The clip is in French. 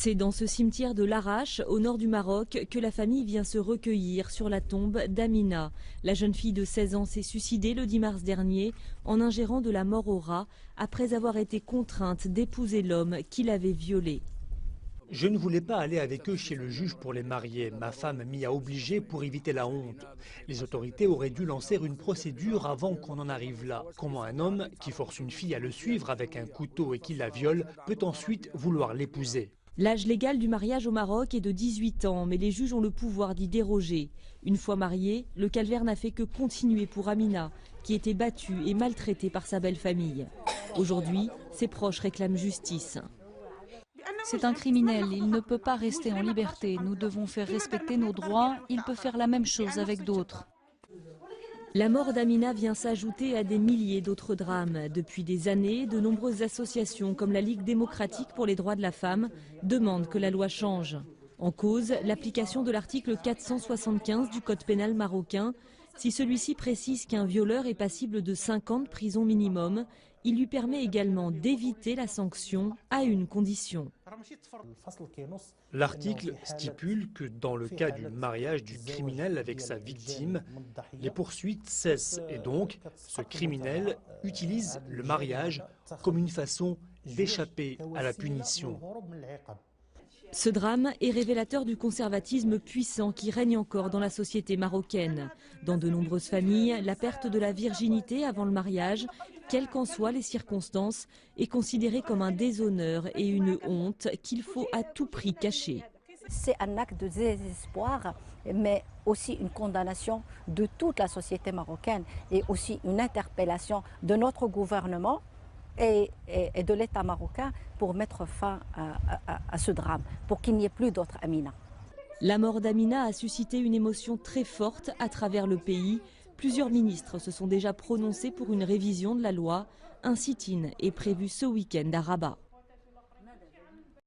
C'est dans ce cimetière de Larache, au nord du Maroc, que la famille vient se recueillir sur la tombe d'Amina. La jeune fille de 16 ans s'est suicidée le 10 mars dernier en ingérant de la mort au rat après avoir été contrainte d'épouser l'homme qui l'avait violée. Je ne voulais pas aller avec eux chez le juge pour les marier. Ma femme m'y a obligé pour éviter la honte. Les autorités auraient dû lancer une procédure avant qu'on en arrive là. Comment un homme qui force une fille à le suivre avec un couteau et qui la viole peut ensuite vouloir l'épouser? L'âge légal du mariage au Maroc est de 18 ans, mais les juges ont le pouvoir d'y déroger. Une fois mariée, le calvaire n'a fait que continuer pour Amina, qui était battue et maltraitée par sa belle famille. Aujourd'hui, ses proches réclament justice. C'est un criminel, il ne peut pas rester en liberté. Nous devons faire respecter nos droits, il peut faire la même chose avec d'autres. La mort d'Amina vient s'ajouter à des milliers d'autres drames. Depuis des années, de nombreuses associations comme la Ligue démocratique pour les droits de la femme demandent que la loi change. En cause, l'application de l'article 475 du Code pénal marocain. Si celui-ci précise qu'un violeur est passible de 5 ans de prison minimum, il lui permet également d'éviter la sanction à une condition. L'article stipule que dans le cas du mariage du criminel avec sa victime, les poursuites cessent et donc ce criminel utilise le mariage comme une façon d'échapper à la punition. Ce drame est révélateur du conservatisme puissant qui règne encore dans la société marocaine. Dans de nombreuses familles, la perte de la virginité avant le mariage, quelles qu'en soient les circonstances, est considérée comme un déshonneur et une honte qu'il faut à tout prix cacher. C'est un acte de désespoir, mais aussi une condamnation de toute la société marocaine et aussi une interpellation de notre gouvernement et de l'État marocain pour mettre fin à ce drame, pour qu'il n'y ait plus d'autres Amina. La mort d'Amina a suscité une émotion très forte à travers le pays. Plusieurs ministres se sont déjà prononcés pour une révision de la loi. Un sit-in est prévu ce week-end à Rabat.